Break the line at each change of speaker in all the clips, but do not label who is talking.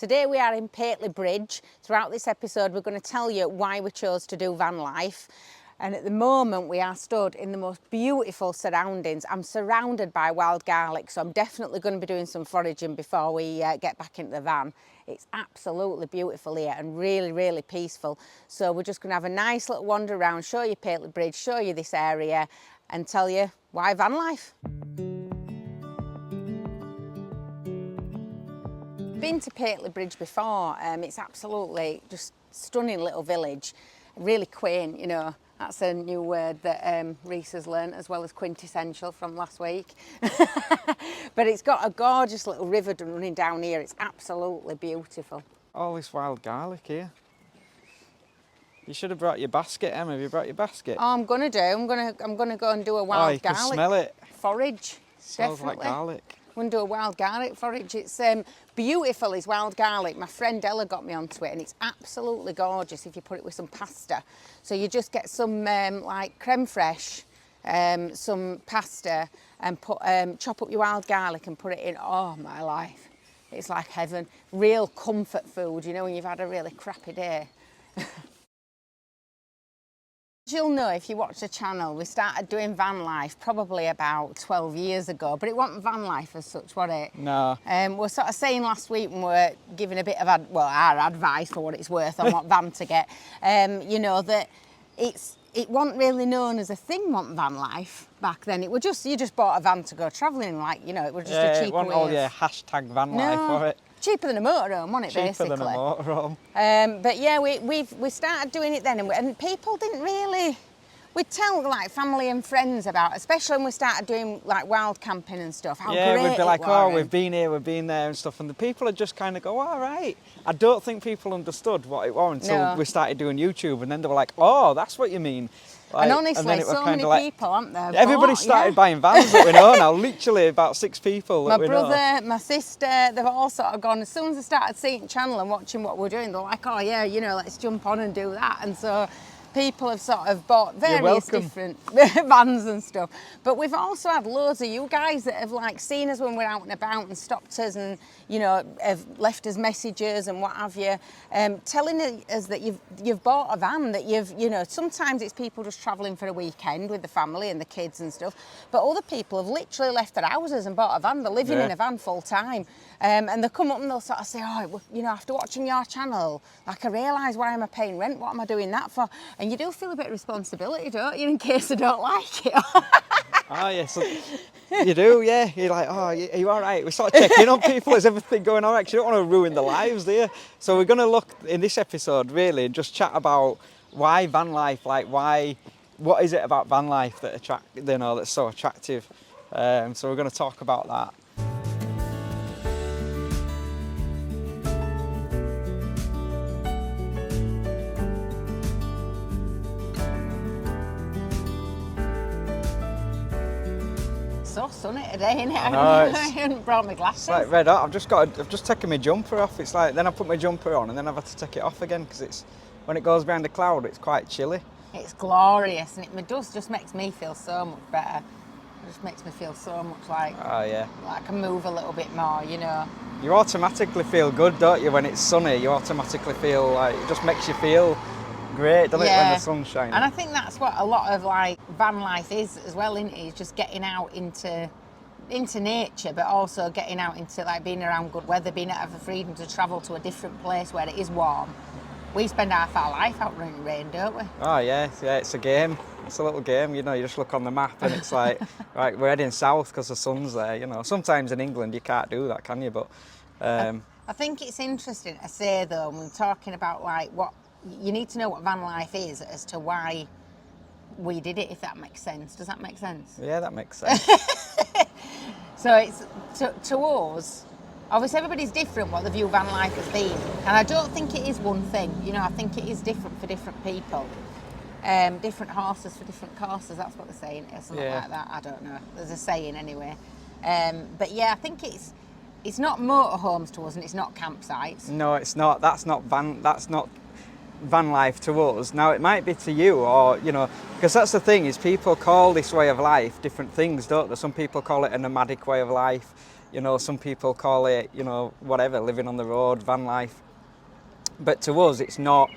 Today we are in Pelynt Bridge. Throughout this episode we're going to tell you why we chose to do van life. And at the moment we are stood in the most beautiful surroundings. I'm surrounded by wild garlic, so I'm definitely going to be doing some foraging before we get back into the van. It's absolutely beautiful here and really, really peaceful. So we're just going to have a nice little wander around, show you Pelynt Bridge, show you this area and tell you why van life. Been to Pelynt Bridge before. It's absolutely just stunning little village, really quaint, you know. That's a new word that Reese has learnt, as well as quintessential from last week. But it's got a gorgeous little river running down here. It's absolutely beautiful.
All this wild garlic here. You should have brought your basket, Em. Have you brought your basket?
Oh, I'm gonna do. I'm gonna go and do a wild
garlic.
Can
smell it.
Forage.
Smells
definitely.
like garlic.
I'm going to do a wild garlic forage. It's beautiful, is wild garlic. My friend Ella got me onto it and it's absolutely gorgeous if you put it with some pasta. So you just get some like creme fraiche, some pasta and chop up your wild garlic and put it in. Oh, my life. It's like heaven. Real comfort food, you know, when you've had a really crappy day. You'll know if you watch the channel, we started doing van life probably about 12 years ago, but it wasn't van life as such, was it?
No.
We're sort of saying last week when we're giving a bit of our advice for what it's worth on what van to get, you know, that it wasn't really known as a thing, wasn't van life back then. It was just, you just bought a van to go travelling, like, you know, it was just a cheaper way.
Oh yeah, hashtag van life for it.
Cheaper than a motorhome, wasn't it, basically?
Cheaper than a motorhome.
But yeah, we started doing it then, and people didn't really. We'd tell like family and friends about, especially when we started doing like wild camping and stuff. How
yeah,
great
we'd be like,
oh,
we've been here, we've been there and stuff, and the people would just kind of go, all right. I don't think people understood what it was until we started doing YouTube, and then they were like, oh, that's what you mean. Like,
and honestly, so many people, aren't there?
Everybody started buying vans that we know now, literally about 6 people that
my brother, my sister, they've all sort of gone, as soon as they started seeing the channel and watching what we're doing, they're like, oh yeah, you know, let's jump on and do that. And so people have sort of bought various different vans and stuff. But we've also had loads of you guys that have like seen us when we're out and about and stopped us and, you know, have left us messages and what have you, telling us that you've bought a van, that you know, sometimes it's people just travelling for a weekend with the family and the kids and stuff, but other people have literally left their houses and bought a van. They're living in a van full time. And they'll come up and they'll sort of say, oh, you know, after watching your channel, like I realise, why am I paying rent? What am I doing that for? And you do feel a bit of responsibility, don't you, in case I don't like it?
Oh, yes, you do, yeah. You're like, oh, are you all right? We sort of check in on people. Is everything going all right? Because you don't want to ruin their lives, do you? So we're going to look, in this episode, really, just chat about why van life, like what is it about van life that that's so attractive? So we're going to talk about that.
So sunny today, isn't it?
I
hadn't brought my glasses.
It's like red hot. I've just taken my jumper off. It's like then I put my jumper on and then I've had to take it off again because when it goes behind the cloud, it's quite chilly.
It's glorious, and it just makes me feel so much better. It just makes me feel so much like I can move a little bit more, you know. You
automatically feel good, don't you? When it's sunny, you automatically feel like it just makes you feel great, doesn't it, when the sun's shining?
And I think that's what a lot of like van life is as well, isn't it? It's just getting out into nature, but also getting out into like being around good weather, being able to have the freedom to travel to a different place where it is warm. We spend half our life out in the rain, don't we?
Oh yeah, it's a game. It's a little game, you know. You just look on the map and it's like, right, we're heading south because the sun's there. You know, sometimes in England you can't do that, can you? But
I think it's interesting to say though, when we're talking about like what. You need to know what van life is as to why we did it, if that makes sense. Does that make sense?
Yeah, that makes sense.
So it's to us, obviously everybody's different what the view of van life has been. And I don't think it is one thing. You know, I think it is different for different people. Different horses for different courses, that's what they're saying, or something like that. I don't know. There's a saying anyway. But yeah, I think it's not motorhomes to us and it's not campsites.
No, it's not. That's not van life to us. Now it might be to you, or you know, because that's the thing, is people call this way of life different things, don't they? Some people call it a nomadic way of life, You know, some people call it, you know, whatever, living on the road, van life. But to us, it's not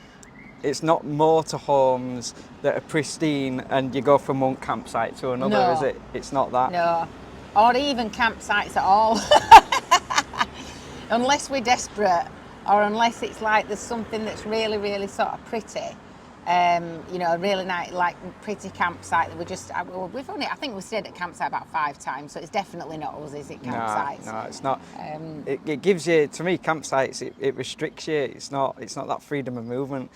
motorhomes that are pristine and you go from one campsite to another,
No.
is it? It's not that.
No. Or even campsites at all. Unless we're desperate, or unless it's like there's something that's really, really sort of pretty. You know, a really nice, like pretty campsite that I think we've stayed at campsite about 5 times, so it's definitely not us, is it, campsites?
No, it's not. It gives you, to me, campsites, it restricts you. It's not that freedom of movement.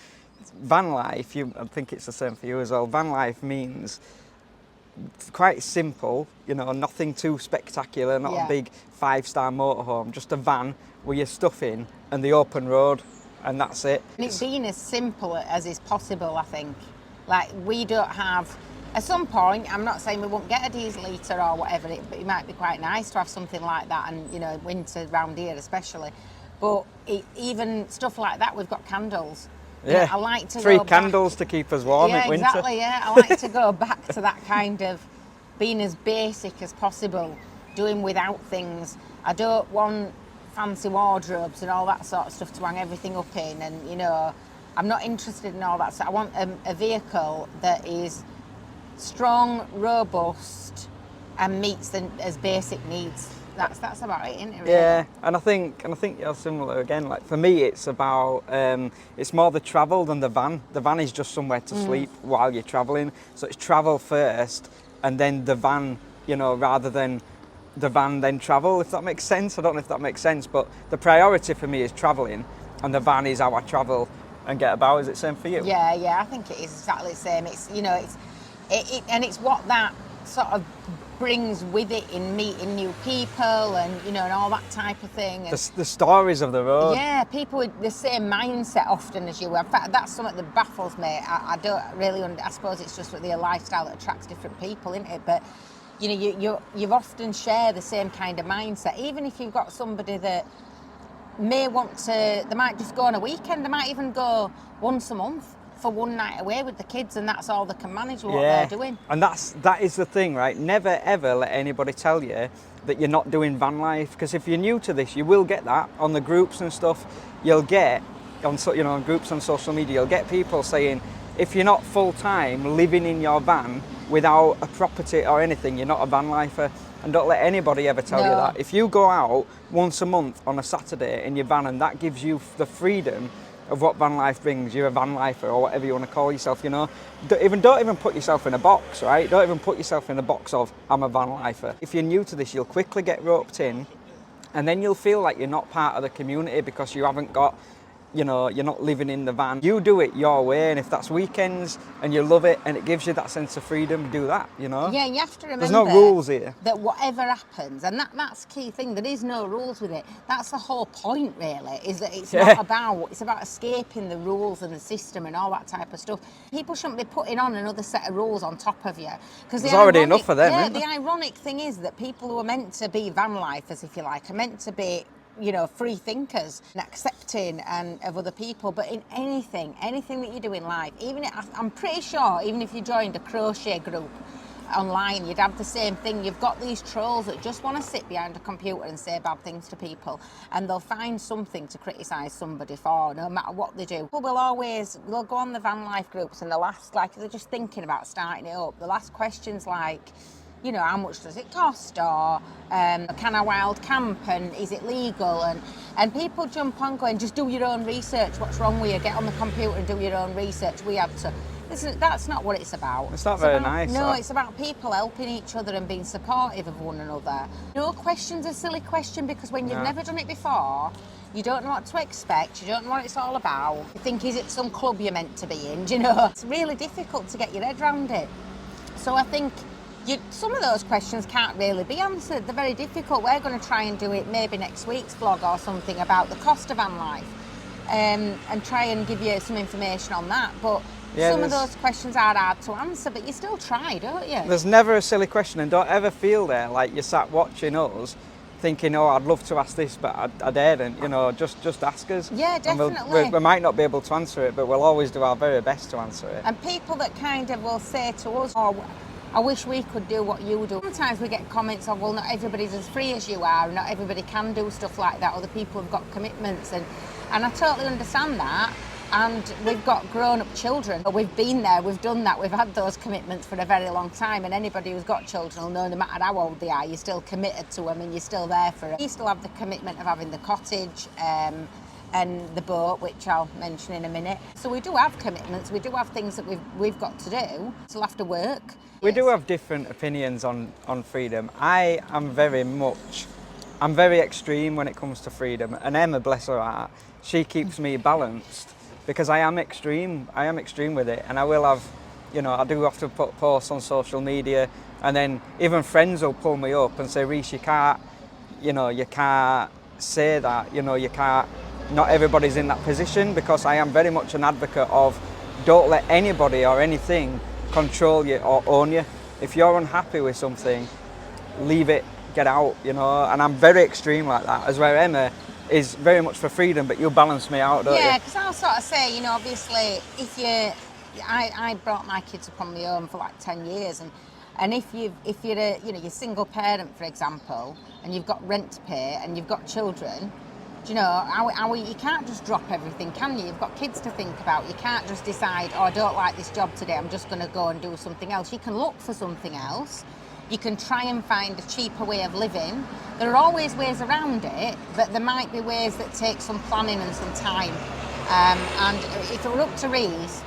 Van life, I think it's the same for you as well. Van life means quite simple, you know, nothing too spectacular, not a big 5-star motorhome, just a van with your stuff in and the open road, and that's it.
And it's being as simple as is possible, I think. Like, we don't have, at some point, I'm not saying we won't get a diesel heater or whatever, but it might be quite nice to have something like that, and, you know, winter round here especially. But even stuff like that, we've got candles.
Yeah,
you know, I like to
3 candles to keep us warm in winter.
Exactly, yeah. I like to go back to that kind of being as basic as possible, doing without things. I don't want fancy wardrobes and all that sort of stuff to hang everything up in, and, you know, I'm not interested in all that. So I want a vehicle that is strong, robust, and meets as basic needs. That's about it, isn't it, really?
Yeah, and I think you're similar again. Like, for me, it's about it's more the travel than the van. The van is just somewhere to sleep while you're traveling. So it's travel first, and then the van, you know, rather than the van then travel. If that makes sense, I don't know if that makes sense, but the priority for me is traveling, and the van is how I travel and get about. Is it the same for you?
Yeah, I think it is exactly the same. It's, you know, and it's what that sort of brings with it in meeting new people, and, you know, and all that type of thing. And
the stories of the road.
Yeah, people with the same mindset often as you. In fact, that's something that baffles me. I don't really I suppose it's just their lifestyle that attracts different people, isn't it? But, you know, you've often share the same kind of mindset. Even if you've got somebody that may want to, they might just go on a weekend, they might even go once a month for one night away with the kids, and that's all they can manage with what they're doing.
And that is the thing, right? Never ever let anybody tell you that you're not doing van life, because if you're new to this, you will get that on the groups and stuff. You'll get on groups on social media, you'll get people saying, if you're not full time living in your van without a property or anything, you're not a van lifer. And don't let anybody ever tell you that. If you go out once a month on a Saturday in your van, and that gives you the freedom of what van life brings, you're a van lifer, or whatever you want to call yourself, you know. Don't even put yourself in a box, right? Don't even put yourself in a box of, I'm a van lifer. If you're new to this, you'll quickly get roped in, and then you'll feel like you're not part of the community because you haven't got, you know, you're not living in the van. You do it your way, and if that's weekends and you love it and it gives you that sense of freedom, do that, you know.
Yeah, you have to remember
there's no rules here.
That whatever happens, and that's the key thing, there is no rules with it. That's the whole point, really, is that it's it's about escaping the rules and the system and all that type of stuff. People shouldn't be putting on another set of rules on top of you, because
there's already enough for them.
Yeah, the ironic thing is that people who are meant to be van lifers, if you like, are meant to be, you know, free thinkers and accepting of other people. But in anything that you do in life, I'm pretty sure, even if you joined a crochet group online, you'd have the same thing. You've got these trolls that just want to sit behind a computer and say bad things to people, and they'll find something to criticise somebody for, no matter what they do. People they'll go on the van life groups, and they'll ask, like, they're just thinking about starting it up, they'll ask questions like, you know, how much does it cost, or can I wild camp, and is it legal, and people jump on going, just do your own research, what's wrong with you, get on the computer and do your own research. We have to. That's not what it's about.
It's not very nice.
No, it's about people helping each other and being supportive of one another. No question's a silly question, because when you've never done it before, you don't know what to expect, you don't know what it's all about. You think, is it some club you're meant to be in, do you know? It's really difficult to get your head around it. So I think some of those questions can't really be answered. They're very difficult. We're going to try and do it maybe next week's vlog or something about the cost of van life, and try and give you some information on that. But some of those questions are hard to answer, but you still try, don't you?
There's never a silly question, and don't ever feel there like you're sat watching us thinking, oh, I'd love to ask this, but I daren't. You know, just ask us.
Yeah, definitely.
We might not be able to answer it, but we'll always do our very best to answer it.
And people that kind of will say to us, oh, I wish we could do what you do. Sometimes we get comments of, well, not everybody's as free as you are, not everybody can do stuff like that, other people have got commitments, and I totally understand that. And we've got grown-up children. We've been there, we've done that, we've had those commitments for a very long time, and anybody who's got children will know no matter how old they are, you're still committed to them and you're still there for them. We still have the commitment of having the cottage and the boat, which I'll mention in a minute. So we do have commitments, we do have things that we've got to do, still have to work.
We do have different opinions on freedom. I'm very extreme when it comes to freedom, and Emma, bless her heart, she keeps me balanced. Because I am extreme with it, and I will have, I do have to put posts on social media, and then even friends will pull me up and say, Reece, you can't say that, you can't, not everybody's in that position, because I am very much an advocate of don't let anybody or anything control you or own you. If you're unhappy with something, leave it, get out, and I'm very extreme like that, as where Emma is very much for freedom, but you balance me out, don't you?
Yeah, because I'll sort of say, obviously, I brought my kids up on my own for like 10 years, and if you're a single parent, for example, and you've got rent to pay and you've got children, you can't just drop everything, can you? You've got kids to think about. You can't just decide, I don't like this job today, I'm just going to go and do something else. You can look for something else. You can try and find a cheaper way of living. There are always ways around it, but there might be ways that take some planning and some time. And if it were up to Reece,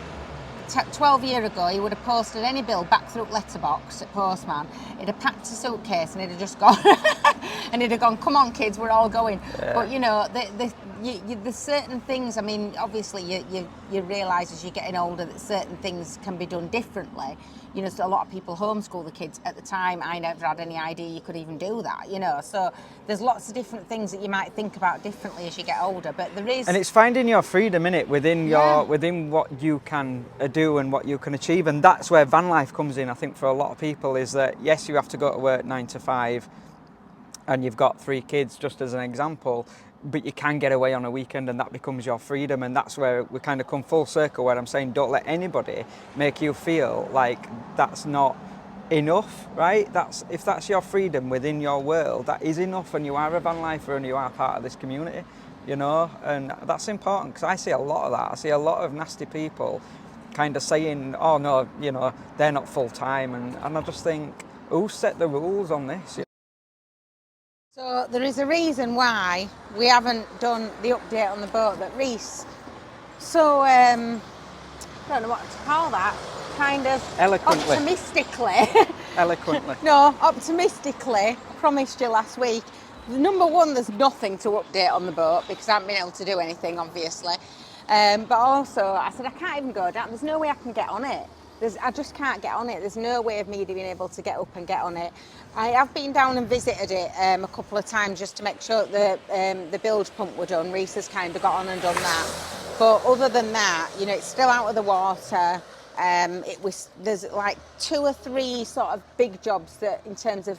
12 years ago, he would have posted any bill back through letterbox at Postman. He'd have packed a suitcase and he'd have just gone, and he'd have gone, come on kids, we're all going. Yeah. But there's certain things, obviously you realise as you're getting older that certain things can be done differently. So a lot of people homeschool the kids. At the time, I never had any idea you could even do that, So there's lots of different things that you might think about differently as you get older, but there is...
And it's finding your freedom, innit, within what you can do and what you can achieve. And that's where van life comes in, I think, for a lot of people, is that, yes, you have to go to work 9 to 5 and you've got 3 kids, just as an example, but you can get away on a weekend and that becomes your freedom. And that's where we kind of come full circle, where I'm saying don't let anybody make you feel like that's not enough, right? If that's your freedom within your world, that is enough, and you are a van lifer and you are part of this community, and that's important, because I see a lot of that. I see a lot of nasty people kind of saying, oh no, they're not full time, and I just think, who set the rules on this?
So there is a reason why we haven't done the update on the boat that Reece, I don't know what to call that, kind of
eloquently.
Optimistically promised you last week. Number one, there's nothing to update on the boat because I haven't been able to do anything, obviously. But also, I said I can't even go down, there's no way I can get on it. I just can't get on it. There's no way of me being able to get up and get on it. I have been down and visited it a couple of times just to make sure that the bilge pump were done. Reece has kind of got on and done that. But other than that, it's still out of the water. There's like 2 or 3 sort of big jobs that in terms of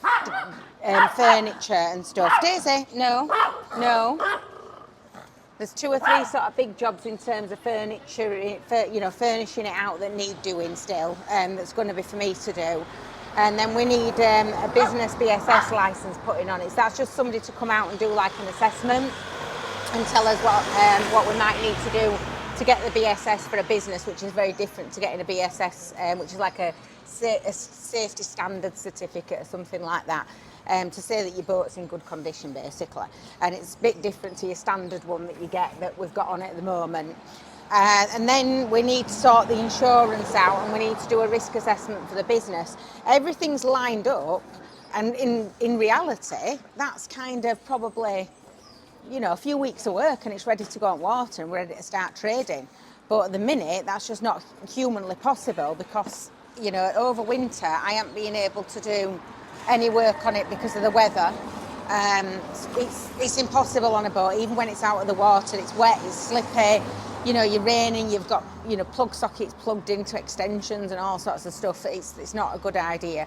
furniture and stuff. Daisy, no. There's 2 or 3 sort of big jobs in terms of furniture, furnishing it out that need doing still. That's going to be for me to do. And then we need a business BSS licence putting on it. So that's just somebody to come out and do like an assessment and tell us what we might need to do to get the BSS for a business, which is very different to getting a BSS, which is like a safety standard certificate or something like that. To say that your boat's in good condition, basically. And it's a bit different to your standard one that you get that we've got on it at the moment. And then we need to sort the insurance out, and we need to do a risk assessment for the business. Everything's lined up, and in reality, that's kind of probably, a few weeks of work and it's ready to go on water and we're ready to start trading. But at the minute, that's just not humanly possible because, over winter, I haven't been able to do any work on it because of the weather. It's impossible on a boat, even when it's out of the water. It's wet, it's slippy, you're raining, you've got plug sockets plugged into extensions and all sorts of stuff. It's not a good idea.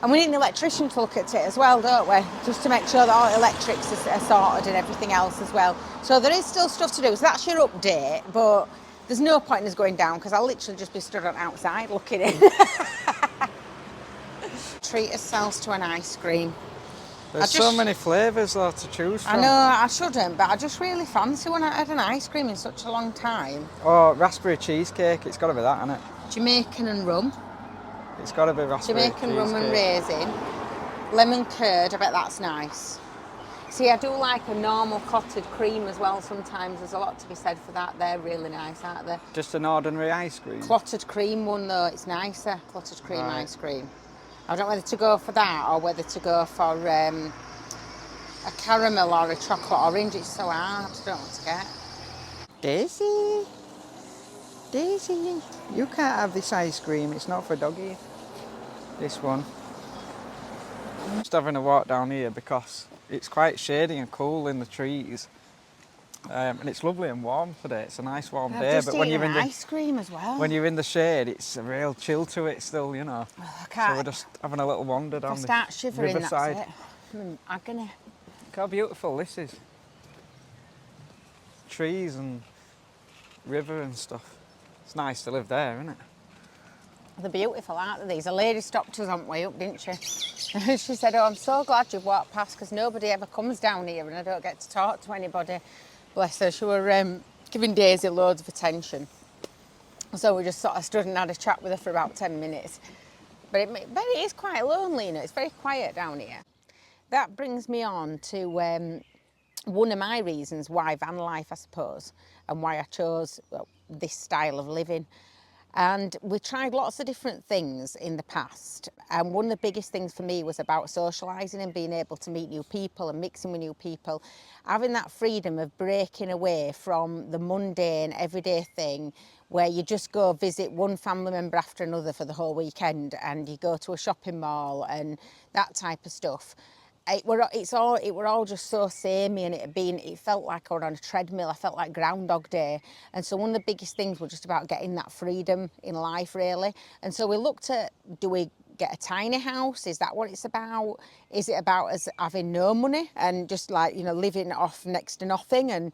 And we need an electrician to look at it as well, don't we? Just to make sure that all electrics are sorted and everything else as well. So there is still stuff to do. So that's your update, but There's no point in us going down because I'll literally just be stood on outside looking in. Treat ourselves to an ice cream.
There's so many flavours though to choose from.
I know I shouldn't, but I just really fancy one. I had an ice cream in such a long time.
Oh, raspberry cheesecake. It's got to be that, hasn't it?
Jamaican and rum.
It's got to be raspberry
Jamaican
cheesecake.
rum and raisin. Lemon curd, I bet that's nice. See, I do like a normal clotted cream as well sometimes. There's a lot to be said for that. They're really nice, aren't they?
Just an ordinary ice cream?
Clotted cream one though, it's nicer. Clotted cream ice cream. I don't know whether to go for that or whether to go for a caramel or a chocolate orange. It's so hard, I don't know what to get.
Daisy, Daisy, you can't have this ice cream. It's not for doggies. This one. I'm just having a walk down here because it's quite shady and cool in the trees. And it's lovely and warm today. It's a nice warm day.
But when you're in the ice cream as well.
When you're in the shade, it's a real chill to it still, you know.
Oh, I can't.
So we're just having a little wander down the
That's
riverside.
it. I'm in agony.
Look how beautiful this is. Trees and river and stuff. It's nice to live there, isn't it?
They're beautiful, aren't they? These. A lady stopped us on the way up, didn't she? She said, "Oh, I'm so glad you've walked past because nobody ever comes down here and I don't get to talk to anybody." Bless her. She were giving Daisy loads of attention. So we just sort of stood and had a chat with her for about 10 minutes. But it is quite lonely, you know. It's very quiet down here. That brings me on to one of my reasons why van life, I suppose, and why I chose this style of living. And we tried lots of different things in the past. And one of the biggest things for me was about socialising and being able to meet new people and mixing with new people. Having that freedom of breaking away from the mundane, everyday thing where you just go visit one family member after another for the whole weekend and you go to a shopping mall and that type of stuff. It were all just so samey, and it felt like I was on a treadmill. I felt like Groundhog Day. And so one of the biggest things was just about getting that freedom in life, really. And so we looked at, do we get a tiny house? Is that what it's about? Is it about us having no money and just like, you know, living off next to nothing and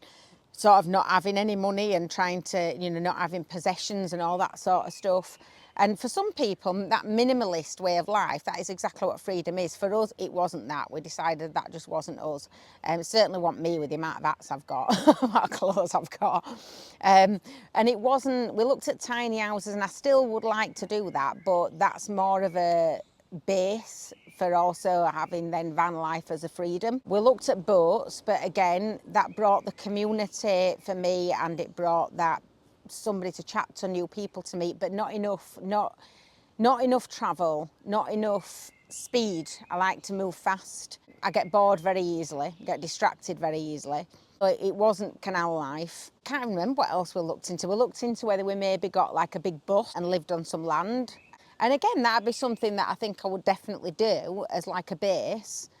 sort of not having any money and trying to, you know, not having possessions and all that sort of stuff? And for some people, that minimalist way of life, that is exactly what freedom is. For us, it wasn't that. We decided that just wasn't us. It certainly wasn't me with the amount of hats I've got, the amount of clothes I've got. And it wasn't, we looked at tiny houses and I still would like to do that, but that's more of a base for also having then van life as a freedom. We looked at boats, but again, that brought the community for me and it brought that somebody to chat to, new people to meet, but not enough travel, not enough speed. I like to move fast. I get bored very easily, get distracted very easily. But it wasn't canal life. Can't remember what else we looked into. We looked into whether we maybe got like a big bus and lived on some land. And again, that'd be something that I think I would definitely do as like a base,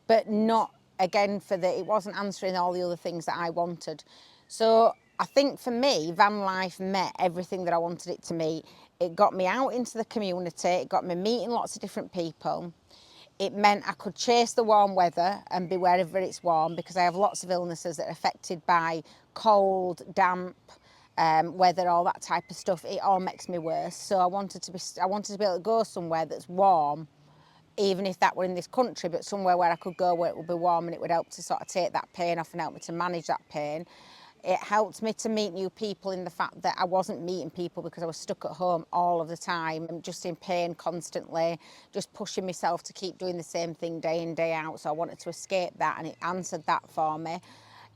but not again it wasn't answering all the other things that I wanted. So I think for me, van life met everything that I wanted it to meet. It got me out into the community, it got me meeting lots of different people. It meant I could chase the warm weather and be wherever it's warm because I have lots of illnesses that are affected by cold, damp, weather, all that type of stuff. It all makes me worse. So I wanted to be able to go somewhere that's warm, even if that were in this country, but somewhere where I could go where it would be warm and it would help to sort of take that pain off and help me to manage that pain. It helped me to meet new people in the fact that I wasn't meeting people because I was stuck at home all of the time and just in pain constantly, just pushing myself to keep doing the same thing day in, day out. So I wanted to escape that and it answered that for me.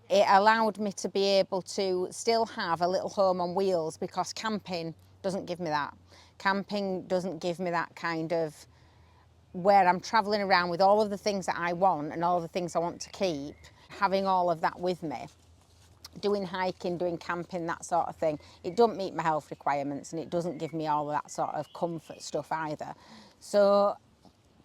It allowed me to be able to still have a little home on wheels because camping doesn't give me that. Camping doesn't give me that kind of where I'm travelling around with all of the things that I want and all of the things I want to keep, having all of that with me. Doing hiking, doing camping, that sort of thing. It doesn't meet my health requirements and it doesn't give me all of that sort of comfort stuff either. So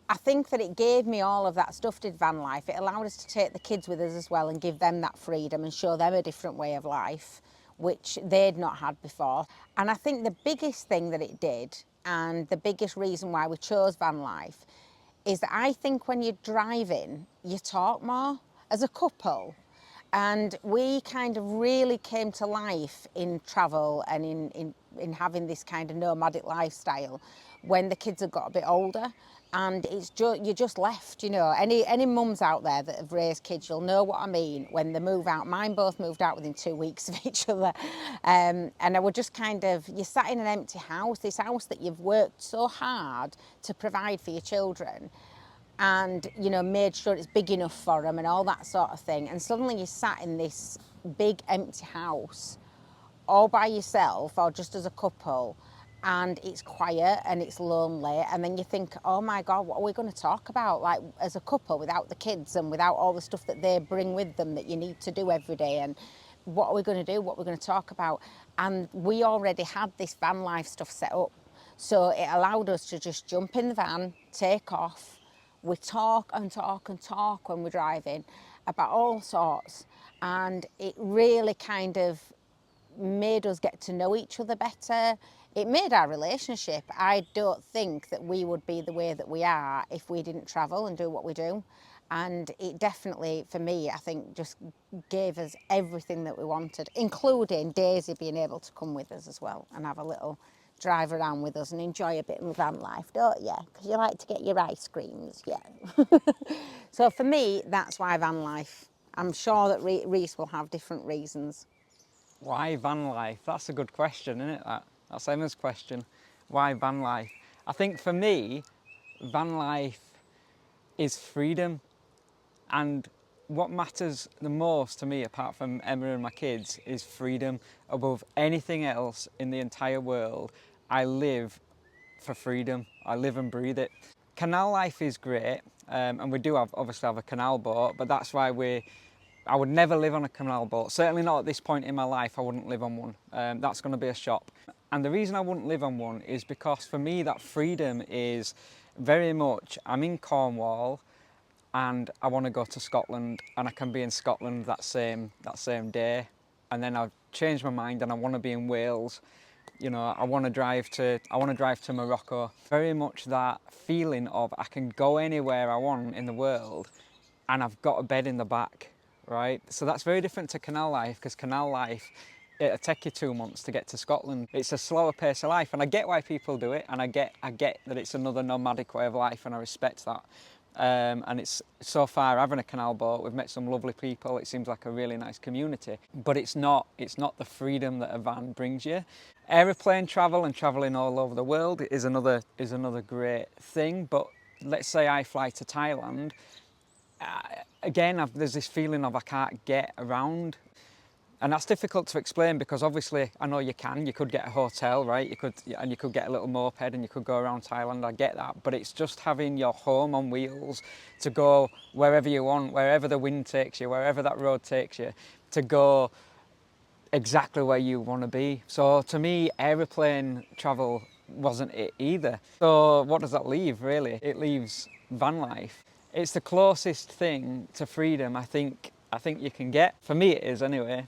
I think that it gave me all of that stuff, did van life. It allowed us to take the kids with us as well and give them that freedom and show them a different way of life, which they'd not had before. And I think the biggest thing that it did, and the biggest reason why we chose van life, is that I think when you're driving, you talk more as a couple. And we kind of really came to life in travel and in having this kind of nomadic lifestyle when the kids had got a bit older. And it's you're just left, you know. Any mums out there that have raised kids, you'll know what I mean when they move out. Mine both moved out within 2 weeks of each other. And I would just kind of, you're sat in an empty house, this house that you've worked so hard to provide for your children, and you know, made sure it's big enough for them and all that sort of thing, and suddenly you're sat in this big empty house all by yourself or just as a couple, and it's quiet and it's lonely, and then you think, oh my god, what are we going to talk about, like, as a couple, without the kids and without all the stuff that they bring with them that you need to do every day, and what are we going to do, what we're going to talk about. And we already had this van life stuff set up, so it allowed us to just jump in the van, take off. We talk and talk and talk when we're driving about all sorts, and it really kind of made us get to know each other better. It made our relationship. I don't think that we would be the way that we are if we didn't travel and do what we do. And it definitely, for me, I think just gave us everything that we wanted, including Daisy being able to come with us as well and have a little drive around with us and enjoy a bit of van life, don't you? Because you like to get your ice creams, yeah. So for me, that's why van life. I'm sure that Reese will have different reasons.
Why van life? That's a good question, isn't it? That's Emma's question. Why van life? I think for me, van life is freedom. And what matters the most to me, apart from Emma and my kids, is freedom. Above anything else in the entire world, I live for freedom. I live and breathe it. Canal life is great, and we do obviously have a canal boat, but that's why I would never live on a canal boat. Certainly not at this point in my life, I wouldn't live on one. That's going to be a shop. And the reason I wouldn't live on one is because for me that freedom is very much, I'm in Cornwall and I want to go to Scotland, and I can be in Scotland that same day, and then I've changed my mind and I want to be in Wales. You know, I want to drive to Morocco. Very much that feeling of I can go anywhere I want in the world and I've got a bed in the back, right? So that's very different to canal life, because canal life, it'll take you 2 months to get to Scotland. It's a slower pace of life, and I get why people do it, and I get that it's another nomadic way of life, and I respect that. And it's so far having a canal boat, we've met some lovely people, it seems like a really nice community, but it's not the freedom that a van brings you. Aeroplane travel and travelling all over the world is another great thing, but let's say I fly to Thailand, again there's this feeling of I can't get around. And that's difficult to explain, because obviously I know you could get a hotel, right? You could get a little moped and you could go around Thailand, I get that. But it's just having your home on wheels to go wherever you want, wherever the wind takes you, wherever that road takes you, to go exactly where you want to be. So to me, aeroplane travel wasn't it either. So what does that leave, really? It leaves van life. It's the closest thing to freedom I think you can get. For me it is anyway.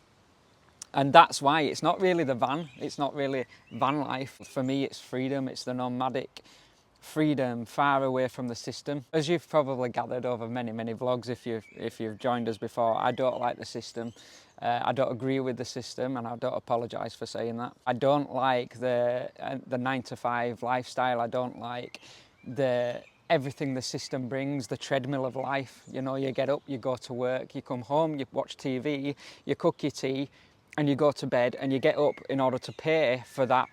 And that's why it's not really the van, it's not really van life. For me, it's freedom, it's the nomadic freedom, far away from the system. As you've probably gathered over many, many vlogs, if you've joined us before, I don't like the system. I don't agree with the system, and I don't apologise for saying that. I don't like the 9-to-5 lifestyle. I don't like everything the system brings, the treadmill of life. You know, you get up, you go to work, you come home, you watch TV, you cook your tea, and you go to bed, and you get up in order to pay for that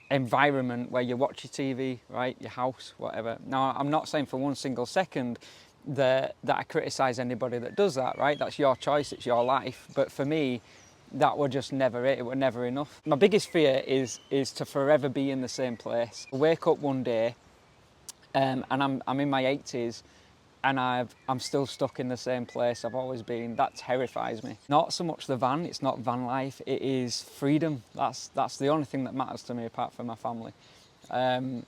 environment where you watch your TV, right, your house, whatever. Now, I'm not saying for one single second that I criticise anybody that does that, right? That's your choice, it's your life. But for me, that were just never it. It were never enough. My biggest fear is to forever be in the same place. Wake up one day, and I'm in my 80s, and I'm still stuck in the same place I've always been. That terrifies me. Not so much the van, it's not van life, it is freedom. That's the only thing that matters to me apart from my family. And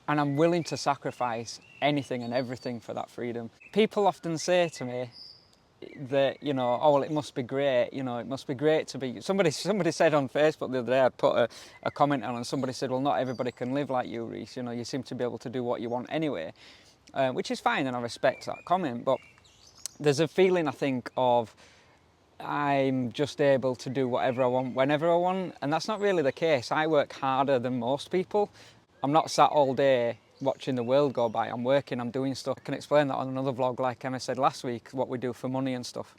I'm willing to sacrifice anything and everything for that freedom. People often say to me that, you know, oh, well, it must be great, you know, it must be great to be... Somebody said on Facebook the other day, I'd put a comment on, and somebody said, well, not everybody can live like you, Reese, you know, you seem to be able to do what you want anyway. Which is fine, and I respect that comment, but there's a feeling, I think, of I'm just able to do whatever I want, whenever I want, and that's not really the case. I work harder than most people. I'm not sat all day watching the world go by. I'm working, I'm doing stuff. I can explain that on another vlog, like Emma said last week, what we do for money and stuff.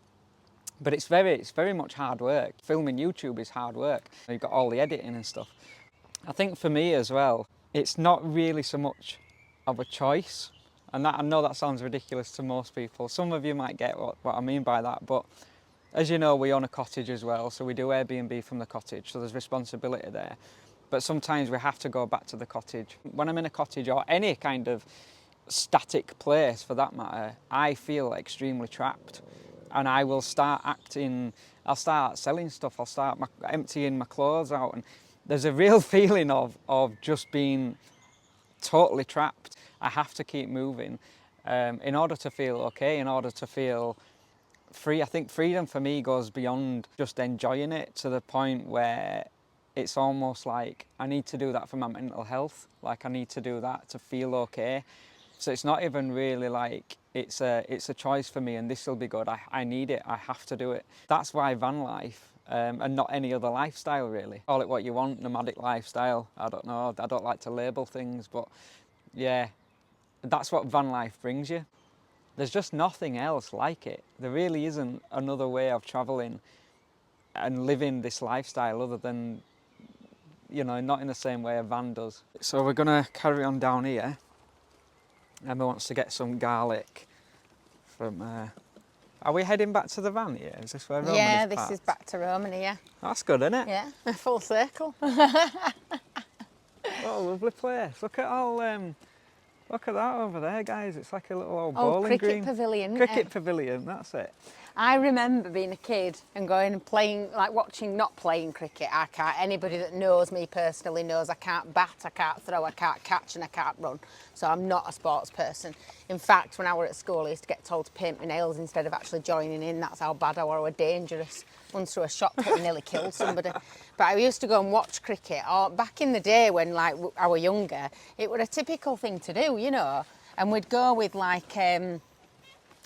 But it's very much hard work. Filming YouTube is hard work. You've got all the editing and stuff. I think for me as well, it's not really so much of a choice. And that, I know that sounds ridiculous to most people. Some of you might get what I mean by that, but as you know, we own a cottage as well, so we do Airbnb from the cottage, so there's responsibility there. But sometimes we have to go back to the cottage. When I'm in a cottage or any kind of static place for that matter, I feel extremely trapped. And I will start I'll start selling stuff, I'll start emptying my clothes out. And there's a real feeling of just being totally trapped. I have to keep moving in order to feel okay, in order to feel free. I think freedom for me goes beyond just enjoying it to the point where it's almost like I need to do that for my mental health. Like I need to do that to feel okay. So it's not even really like it's a choice for me and this will be good. I need it, I have to do it. That's why van life and not any other lifestyle really. Call it what you want, nomadic lifestyle, I don't know. I don't like to label things, but yeah, that's what van life brings you. There's just nothing else like it. There really isn't another way of travelling and living this lifestyle other than, you know, not in the same way a van does. So we're gonna carry on down here. Emma wants to get some garlic from... Are we heading back to the van here? Is this where Roman
Yeah,
is
this
parked?
is back to Roman here.
That's good, isn't it?
Yeah, full circle.
What a lovely place. Look at all... look at that over there, guys. It's like a little old bowling
cricket
green.
pavilion.
Cricket pavilion, that's it.
I remember being a kid and going and playing, like watching, not playing cricket. I can't, anybody that knows me personally knows I can't bat, I can't throw, I can't catch and I can't run. So I'm not a sports person. In fact, when I were at school, I used to get told to paint my nails instead of actually joining in. That's how bad I were dangerous. Once through a shot put and nearly killed somebody. But I used to go and watch cricket. Or back in the day when like I were younger, it was a typical thing to do, you know. And we'd go with like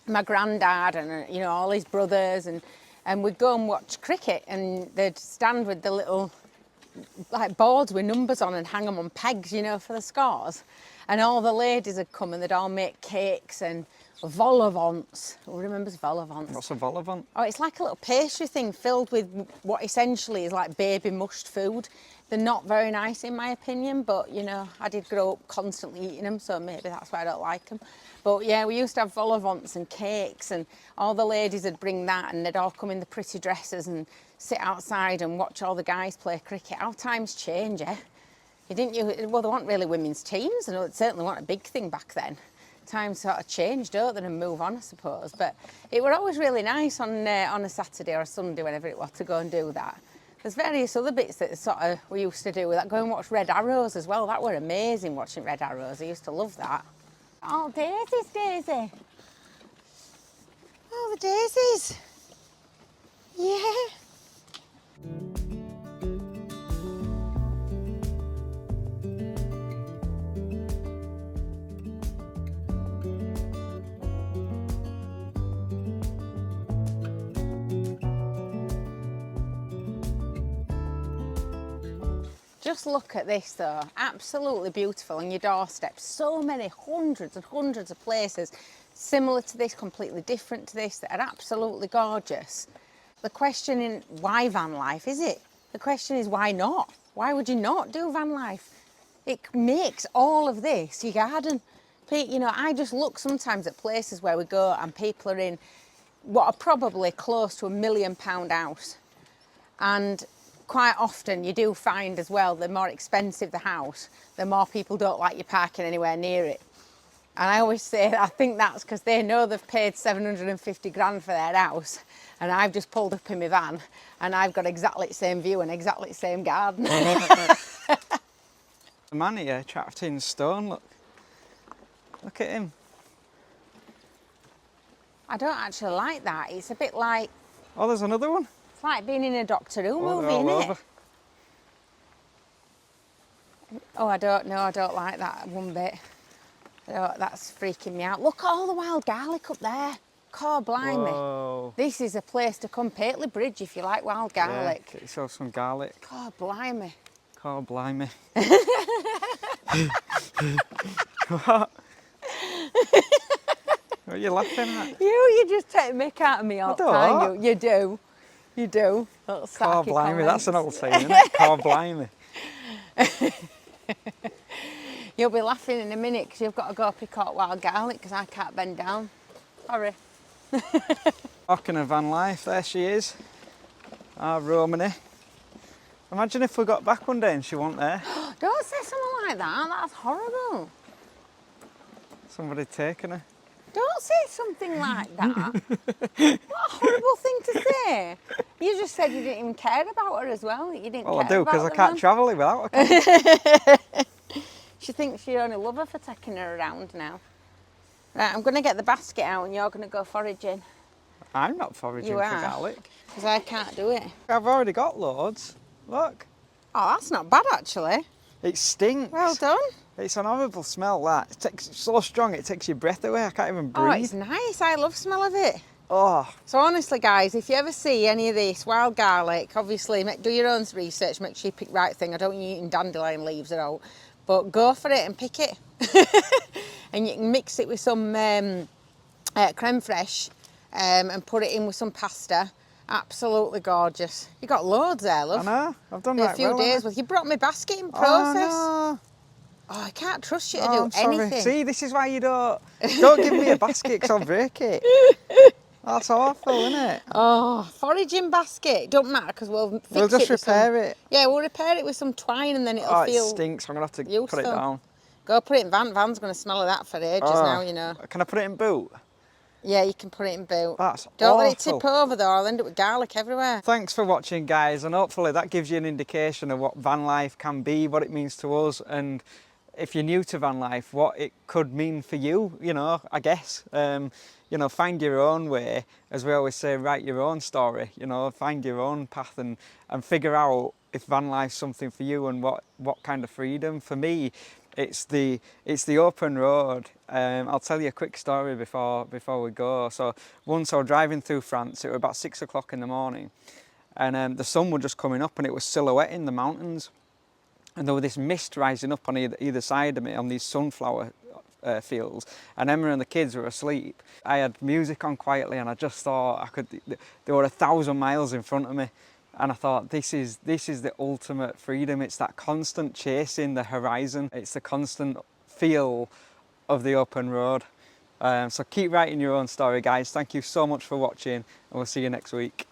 my granddad and you know all his brothers and we'd go and watch cricket and they'd stand with the little like boards with numbers on and hang them on pegs, you know, for the scores. And all the ladies would come and they'd all make cakes and vol au vents. Who remembers vol au vents?
What's a vol au vent?
Oh, it's like a little pastry thing filled with what essentially is like baby mushed food. They're not very nice in my opinion, but you know, I did grow up constantly eating them, so maybe that's why I don't like them. But yeah, we used to have vol au vents and cakes and all the ladies would bring that and they'd all come in the pretty dresses and sit outside and watch all the guys play cricket. How times change, eh? Well, there weren't really women's teams, and it certainly wasn't a big thing back then. Times sort of change, don't they, and move on, I suppose. But it were always really nice on a Saturday or a Sunday, whenever it was, to go and do that. There's various other bits that sort of we used to do with that. Go and watch Red Arrows as well. That were amazing, watching Red Arrows. I used to love that. Oh, daisies, Daisy. Oh, the daisies. Yeah. Just look at this though, absolutely beautiful on your doorstep. So many, hundreds and hundreds of places similar to this, completely different to this, that are absolutely gorgeous. The question is, why van life, is it? The question is, why not? Why would you not do van life? It makes all of this your garden. You know, I just look sometimes at places where we go and people are in what are probably close to £1 million house. And quite often you do find as well, the more expensive the house, the more people don't like you parking anywhere near it. And I always say, I think that's because they know they've paid 750 grand for their house and I've just pulled up in my van and I've got exactly the same view and exactly the same garden.
The man here, trapped in stone, look. Look at him.
I don't actually like that. It's a bit like...
Oh, there's another one.
It's like being in a Doctor Who movie,
all
isn't
over.
it? Oh, I don't know. I don't like that one bit. That's freaking me out. Look at all the wild garlic up there. God blimey.
Whoa.
This is a place to come. Pateley Bridge if you like wild garlic.
Yeah, get yourself some garlic.
God blimey.
God blimey. What? What are you laughing at?
You just take the mick out of me all the time.
don't.
You do. You do. Little
God
sarky
blimey, that's an old
comments.
saying, isn't it? God blimey.
You'll be laughing in a minute because you've got to go pick out wild garlic because I can't bend down. Sorry.
Talking of van life, there she is. Our Romany. Imagine if we got back one day and she wasn't there.
Don't say something like that. That's horrible.
Somebody taking her.
Don't say something like that. What a horrible thing to say. You just said you didn't even care about her as well. You didn't
Well, I
care
do because I
about
can't travel without her.
She thinks you only love her for taking her around now. Right, I'm going to get the basket out and you're going to go foraging.
I'm not foraging
You
for
are.
garlic.
Because I can't do it.
I've already got loads. Look.
Oh, that's not bad actually.
It stinks.
Well done.
It's an horrible smell, that. It's so strong it takes your breath away. I can't even breathe.
Oh, it's nice. I love the smell of it.
Oh.
So honestly, guys, if you ever see any of this wild garlic, obviously do your own research, make sure you pick the right thing. I don't want you eating dandelion leaves at all. But go for it and pick it. And you can mix it with some creme fraiche and put it in with some pasta. Absolutely gorgeous. You got loads there, love.
I know. I've done
In
that
a few days. Well, you brought me basket in process.
Oh, no.
Oh, I can't trust you to
Oh,
do
I'm sorry.
anything.
See, this is why you don't give me a basket because I'll break it. That's awful, isn't it?
Oh, foraging basket. Don't matter because we'll fix
We'll just repair it.
Yeah, we'll repair it with some twine and then it'll
Oh,
feel
it stinks. I'm going to have to
useful.
put it down.
Go put it in Van's going to smell of that for ages now, you know.
Can I put it in boot?
Yeah, you can put it in boot.
That's
Don't let it
awful.
tip over though, I'll end up with garlic everywhere.
Thanks for watching, guys, and hopefully that gives you an indication of what van life can be, what it means to us, and if you're new to van life, what it could mean for you, you know, I guess. You know, find your own way. As we always say, write your own story, you know, find your own path and figure out if van life's something for you and what kind of freedom. For me, it's the open road. I'll tell you a quick story before we go. So once I was driving through France, it was about 6 o'clock in the morning, and the sun was just coming up and it was silhouetting the mountains. And there was this mist rising up on either side of me on these sunflower fields, and Emma and the kids were asleep. I had music on quietly and I just thought they were 1,000 miles in front of me. And I thought, this is the ultimate freedom. It's that constant chasing the horizon. It's the constant feel of the open road. So keep writing your own story, guys. Thank you so much for watching, and we'll see you next week.